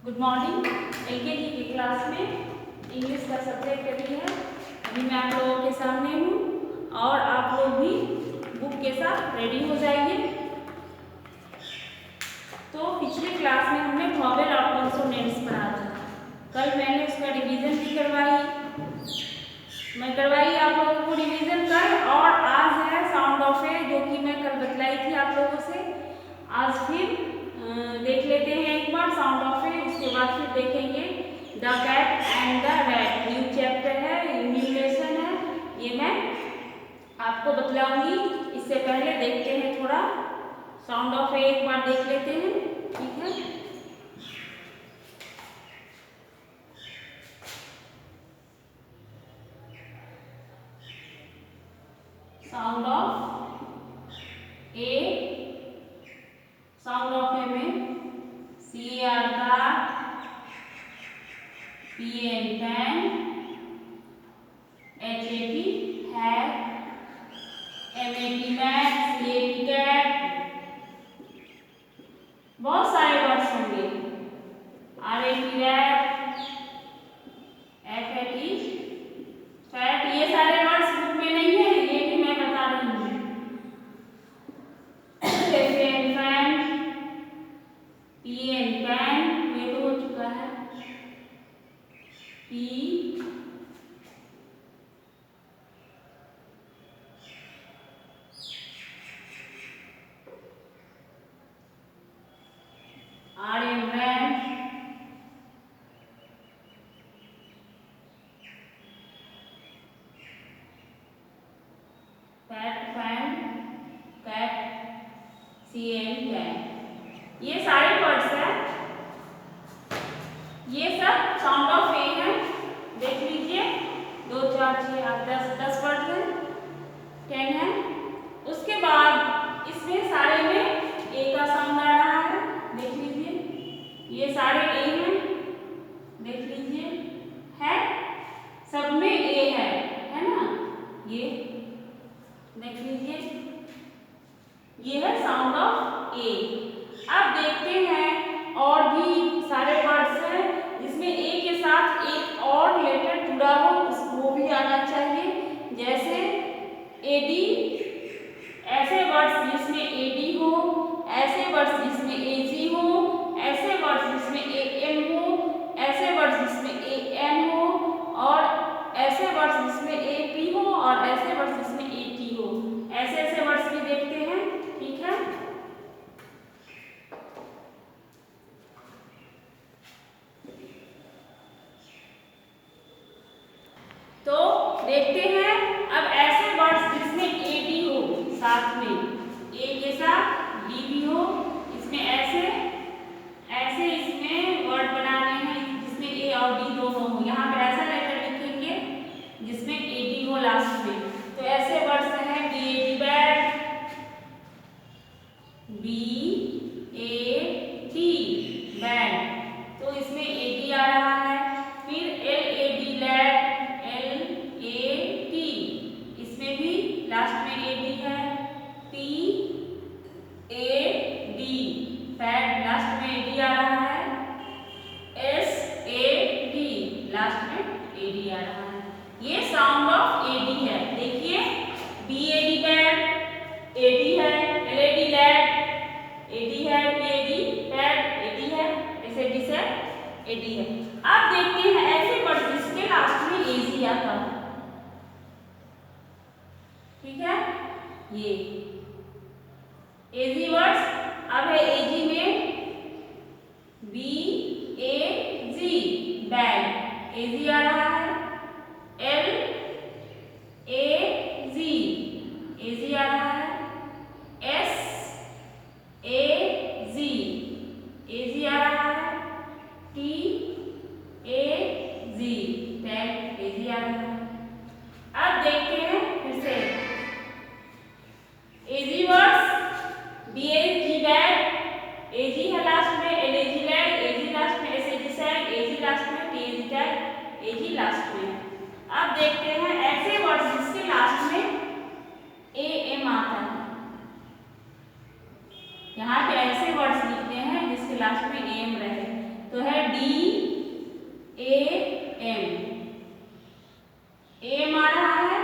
Good morning. LKG की class में English का सब्जेक्ट अभी है। अभी मैं आप लोगों के सामने हूँ और आप लोग भी बुक के साथ रेडी हो जाइए। तो पिछली क्लास में हमने वॉवेल और कॉन्सोनेंट्स पढ़ा था। कल मैंने उसका रिवीजन भी करवाई आप लोगों को रिवीजन कर, और आज है साउंड ऑफ ए, जो कि मैं कल बतलाई थी आप लोगों से। आज फिर देख लेते हैं एक बार साउंड ऑफ ए, उसके बाद फिर देखेंगे the cat and the rat. New chapter है, न्यू लेसन है, ये मैं आपको बतलाऊंगी। इससे पहले देखते हैं थोड़ा साउंड ऑफ ए, एक बार देख लेते हैं, ठीक है। Sound of A, sound of A में CAR का, PN pen, HAT hat, MAT mat, CAT cat, बहुत सारे वर्ड्स होंगे। RAT रैट, FAT फैट, ये सारे वर्ड्स बुक में नहीं है, ये भी मैं बता रही हूँ। FN फैन, PN पैन, ये तो हो चुका है। P RM ram, fat fan, cat, CN can, ये सारे वर्ड्स हैं। ये सब साउंड ऑफ ए है, देख लीजिए। 2 4 6 8 10 वर्ड है, 10 है। उसके बाद इसमें सारे में ए का साउंड आ रहा है, देख लीजिए। ये सारे ए हैं, देख लीजिए, है सब में ए है ना, ये देख लीजिए। ये है साउंड ऑफ ए। अब देखते हैं और भी सारे वर्ड्स हैं जिसमें ए के साथ एक और लेटर जुड़ा हो, वो भी आना चाहिए। जैसे एडी, ऐसे वर्ड्स जिसमें एडी हो, ऐसे वर्ड्स जिसमें एजी हो, ऐसे वर्ड्स जिसमें एएम हो, ऐसे वर्ड्स जिसमें एएन हो, और ऐसे वर्ड्स जिसमें एपी हो, और ऐसे वर्ड्स जिसमें एटी हो। ऐसे ऐसे वर्ड्स भी देखते हैं, ठीक है। तो देखते हैं अब ऐसे वर्ड्स जिसमें एडी हो, साथ में ए के साथ डी भी हो, इसमें ऐसे ऐसे इसमें वर्ड बनाने हैं जिसमें ए और डी दोनों हो। यहाँ पर ऐसा लेटर लिखेंगे जिसमें एडी हो लास्ट में। तो ऐसे वर्ड्स हैं BAT बैट, BAT बैट, तो इसमें एडी आ रहा है। फिर LAD लैड, LAT, इसमें भी लास्ट में एडी है। PAD फैट, लास्ट में एडी आ रहा है। SAD लास्ट में एडी आ रहा है। ये साउंड ऑफ एडी है, देखिए। BAD बैट, एडी है, LAD लैड, एडी है, PAD पैड, एडी है, SAD से एडी है। अब देखते हैं ऐसे वर्ड जिसके लास्ट में एजी आता है, ठीक है। ये एजी वर्ड्स अब है एजी में BAG बैग, एजी आ रहा है। LAG एजी आ रहा है। SAG एजी आ रहा है। TAG टैग, एजी आ रहा है। अब देखते हैं फिर से एजी वर्ड्स। BAG बैग, एजी है लास्ट में, LAG लैग, एजी लास्ट में, SAG सैग, एजी लास्ट में, TAG टैग, एजी DAM, एम आ रहा है,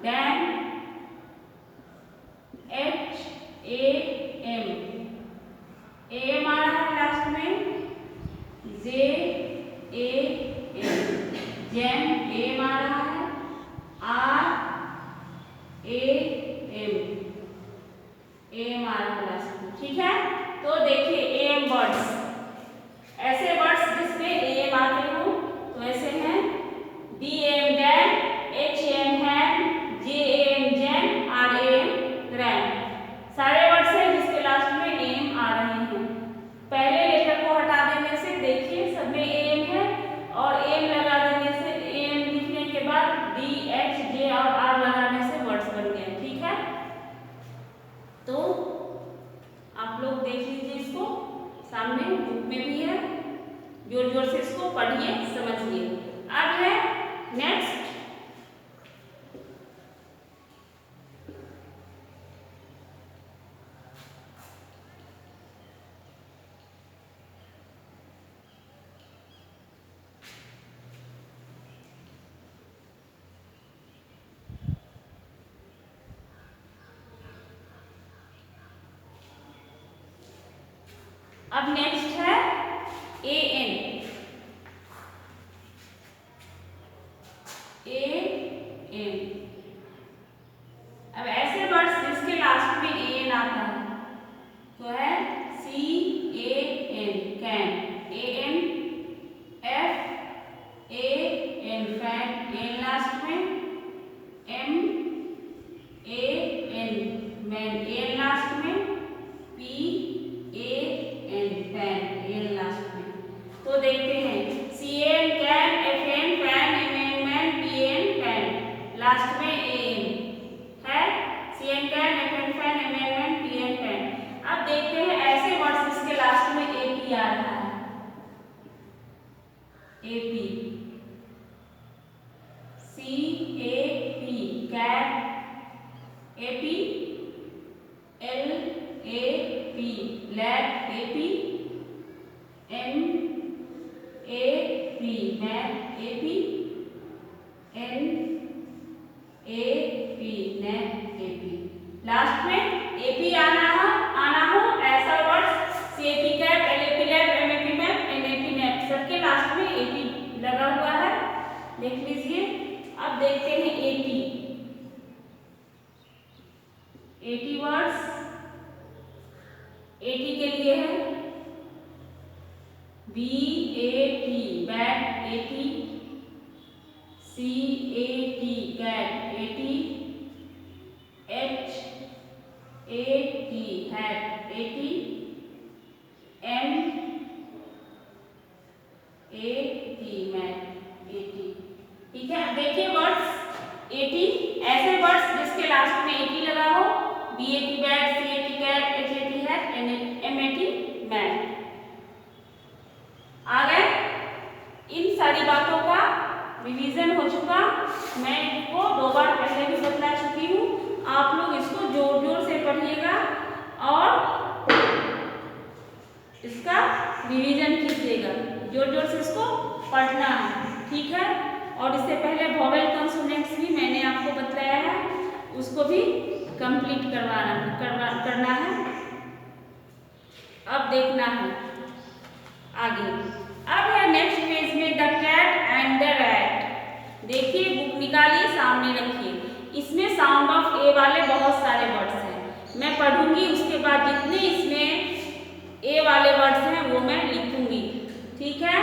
डैम HAM, एम आ रहा है लास्ट में, JAM, जैम एम आ रहा है, RAM, एम आ रहा है लास्ट में। ठीक है, तो देखिए एम वर्ड्स, ऐसे वर्ड्स जिसमें एम आते हो तो ऐसे हैं DAM डैम, HAM हैम, JAM जैम, RAM रैम। सारे वर्ड्स हैं जिसके लास्ट में एम आ रहे हैं। पहले लेटर को हटा देने से देखिए सब में एम है, और एम लगा देने से, एम लिखने के बाद DHJ और R लगाने से वर्ड्स बन गए। ठीक है, तो आप लोग देख लीजिए, इसको सामने बुक में भी है, जोर जोर से इसको पढ़िए, समझिए। अब है नेक्स्ट, अब नेक्स्ट है AN, अब ऐसे वर्ड्स जिसके लास्ट में AN आता है तो है CAN, can, AN FAN, fan, N last में, MAN, मैन, एन लास्ट में, PAN, पैन, एन लास्ट में। तो देखते हैं CAN, can, FN, pan, MAN, man, PAN, pan, last में AN है, CAN, can, FN, pan, MAN, man, PAN, pan. अब देखते हैं ऐसे वर्ड्स जिसके लास्ट में AP आ रहा है, AP, CAP, cap, AP, LAP, lab, AP, MAP, map, AP, NAP, nap, AP। Last में AP आना हो ऐसा words CAP cap, LAP lab, MAP map, NAP nap, सबके लास्ट में AP लगा हुआ है, देख लीजिए। अब देखते हैं AT वर्ड्स, AT के लिए है BAT, bat, AT, CAT, cat, AT, HAT, hat, AT, MAT, mat, AT। ठीक है, अब देखिए वर्ड्स AT, ऐसे वर्ड्स जिसके लास्ट में AT लगा हो, BAT bat, CAT cat, HAT hat, MAT mat. आ गए, इन सारी बातों का रिवीजन हो चुका। मैं इनको 2 बार पहले भी बता चुकी हूँ, आप लोग इसको जोर जोर से पढ़िएगा और इसका रिवीजन कीजिएगा, जोर जोर से इसको पढ़ना है। ठीक है, और इससे पहले वोवेल कॉन्सोनेंट्स भी मैंने आपको बताया है, उसको भी कंप्लीट करना है। अब देखना है आगे। अब है नेक्स्ट पेज में the cat and the rat. देखिए, बुक निकालिए, सामने रखिए, इसमें साउंड ऑफ ए वाले बहुत सारे वर्ड्स हैं। मैं पढ़ूंगी, उसके बाद जितने इसमें ए वाले वर्ड्स हैं वो मैं लिखूंगी। ठीक है,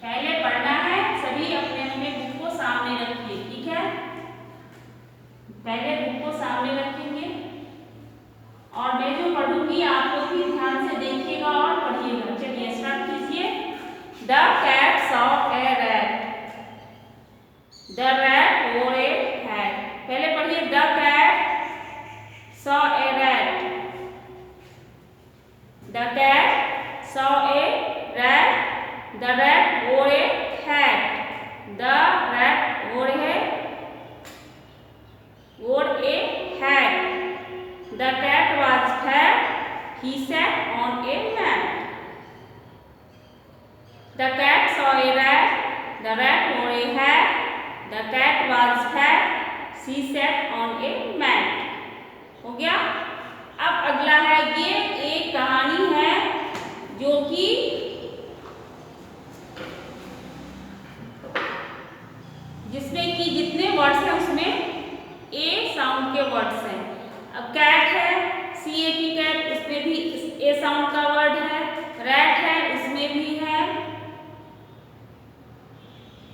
पहले पढ़ना है, सभी अपने अपने बुक को सामने रखिए। ठीक है, पहले बुक को सामने रखेंगे और मैं जो पढ़ूंगी आप लोग भी ध्यान से देखिएगा और पढ़िएगा। चलिए स्टार्ट कीजिए। The cat saw a rat, the rat wore a hat. पहले पढ़िए, the cat saw a rat, the cat saw a rat, the rat wore a hat, the rat wore a hat, the cat He sat on a mat. The cat saw a rat. The rat wore a hat. The cat was fat. She sat on a mat. हो गया। अब अगला है, ये एक कहानी है जो कि जिसमें कि जितने वर्ड्स हैं उसमें ए साउंड के वर्ड्स हैं। अब कैट है, CAT कैट, उसमें भी ए साउंड का वर्ड है। रैट है, उसमें भी है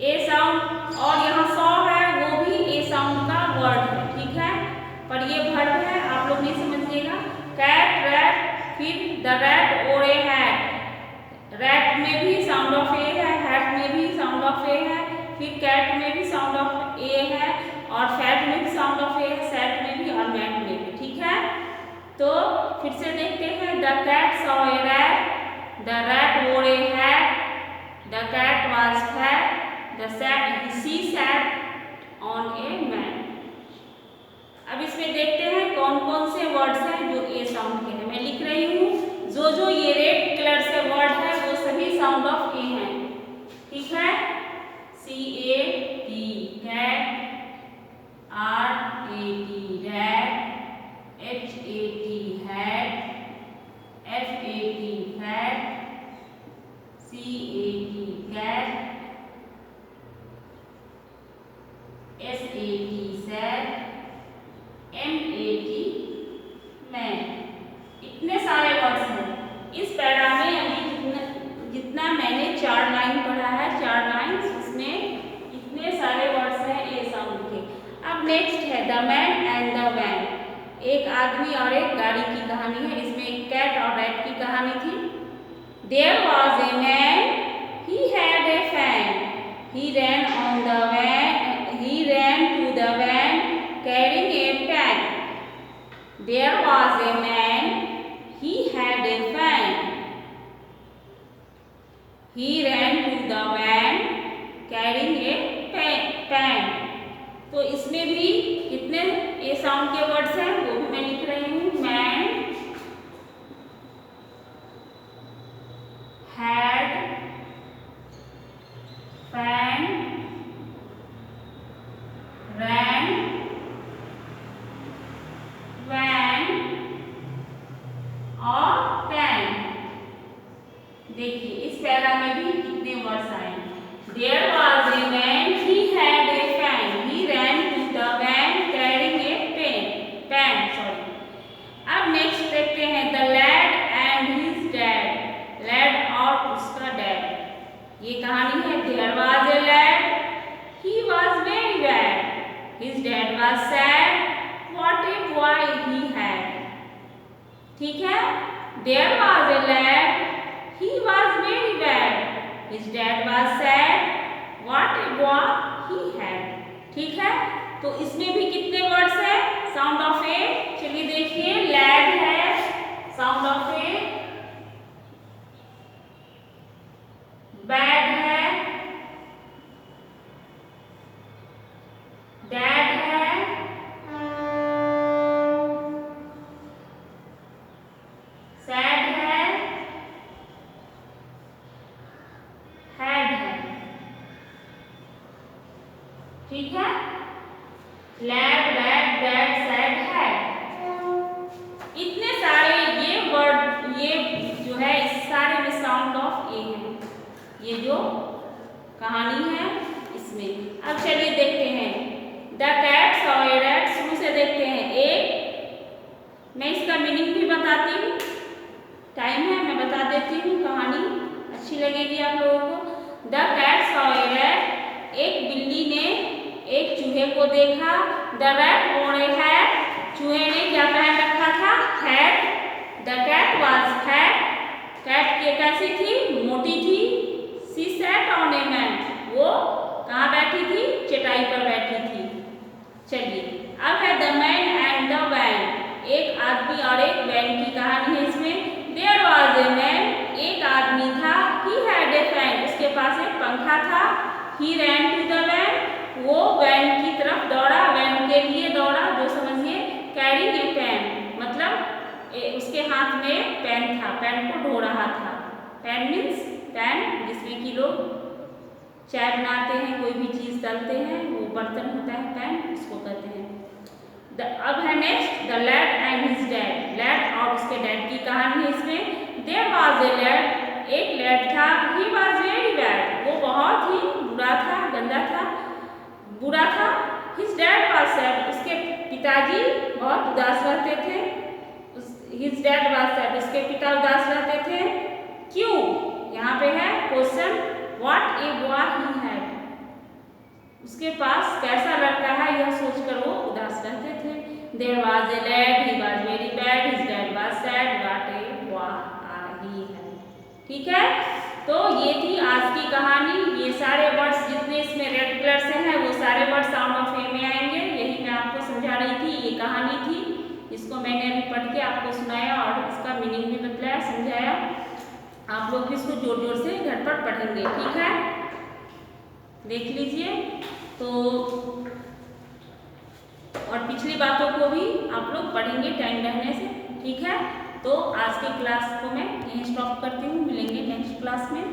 ए साउंड, और यहाँ सॉ है, वो भी ए साउंड का वर्ड है। ठीक है, पर ये वर्ब है, आप लोग नहीं समझिएगा। कैट, रैट, फिर the rat or a hat. Rat में भी साउंड ऑफ ए है, हैट में भी साउंड ऑफ ए है, फिर कैट में भी साउंड ऑफ ए है, और फैट में भी साउंड ऑफ ए है, सैट में भी और मैट में भी। ठीक है, तो फिर से देखते हैं। The cat saw a rat, the rat wore a hat, the cat was fat, she sat on a mat. अब इसमें देखते हैं कौन कौन से वर्ड्स हैं जो ए साउंड के हैं। मैं लिख रही हूँ, जो ये रेड कलर से वर्ड है वो सभी साउंड ऑफ ए हैं। ठीक है, CAT cat, RAT rat, HAT hat, FAT fat, CAT cat, SAT sat, MAT mat. इतने सारे वर्ड्स हैं इस पैरा में। अभी जितना मैंने 4 लाइन पढ़ा है, 4 लाइन, उसमें इतने सारे वर्ड्स हैं ए साउंड के। अब नेक्स्ट है the man and the van. एक आदमी और एक गाड़ी की कहानी है। इसमें एक कैट और रैट की कहानी थी। There was a man, he had a fan, he ran on the van, he ran to the van carrying a pan. There was a man, he had a fan. He ran to the van carrying a pan. तो इसमें भी कितने ए sound के words हैं वो भी मैं लिख रही हूँ। Man, had, fan, ran, van और pan। देखिए इस पैरा में भी कितने वर्ड्स आए। There was a man, he had a fan, he ran to the van carrying a pan, sorry। अब नेक्स्ट देखते हैं the lad and his dad, lad और उसका डैड। ये कहानी है। There was a lad, he was very bad, his dad was sad, what a boy he had। ठीक है, there was a lad, he was very bad, his dad was sad, what a boy he had। ठीक है, तो इसमें भी कितने words हैं sound of ए। चलिए देखिए, लैड है साउंड ऑफ ए, बैड है, डैड है, सैड है, हैड है। ठीक है, lad, bad, dad, sad, had. इतने सारे ये वर्ड, ये जो है इस सारे में साउंड ऑफ ए है। ये जो कहानी है इसमें। अब चलिए देखते हैं the cat saw a rat. शुरू से देखते हैं। एक मैं इसका मीनिंग भी बताती हूँ, टाइम है मैं बता देती हूँ, कहानी अच्छी लगेगी आप लोगों को। The cat saw a rat, एक बिल्ली ने एक चूहे को देखा। The rat wore a hat, चूहे ने क्या पहन रखा था, hat. The cat was fat, cat के कैसी थी, मोटी थी। She sat on a mat, वो कहाँ बैठी थी, चटाई पर बैठी थी। चलिए अब है the man and the van. एक आदमी और एक वैन की कहानी है इसमें। देयर वाज ए मैन, एक आदमी था। ही हैड ए फैन, उसके पास एक पंखा था। ही रैन टू द वैन, वो वैन की तरफ दौड़ा, वैन के लिए दौड़ा, जो समझिए कैरिंग ए पैन, मतलब उसके हाथ में पेन था, पेन को ढो रहा था। पेन मीन्स पैन, जिसमें कि लोग चाय बनाते हैं, कोई भी चीज़ डालते हैं, वो बर्तन होता है पैन, उसको कहते हैं। अब है next the lad and his dad. Lad और उसके डैड की कहानी है इसमें। देयर वाज ए लैड, एक लैड था। ही वाज वेरी बैड, वो बहुत ही बुरा था, गंदा था, बुरा था। हिज डैड वाज सैड, उसके पिताजी बहुत उदास रहते थे। हिज डैड वाज सैड, उसके पिता उदास रहते थे। क्यों? यहाँ पे है question, what a boy he had, उसके पास कैसा लड़का है यह सोचकर वो उदास रहते थे। There was a lad, he was very bad, his dad was sad, what a boy he had. ठीक है, तो ये थी आज की कहानी। ये सारे वर्ड्स जितने इसमें रेड कलर से हैं वो सारे वर्ड साउंड ऑफ ए में आएंगे। यही मैं आपको समझा रही थी, ये कहानी थी, इसको मैंने अभी पढ़ के आपको सुनाया और इसका मीनिंग भी बतलाया, समझाया। आप लोग भी इसको जोर जोर से घर पर पढ़ेंगे। ठीक है, देख लीजिए। तो और पिछली बातों को भी आप लोग पढ़ेंगे टाइम रहने से। ठीक है, तो आज की क्लास को मैं यहीं स्टॉप करती हूँ, मिलेंगे नेक्स्ट क्लास में।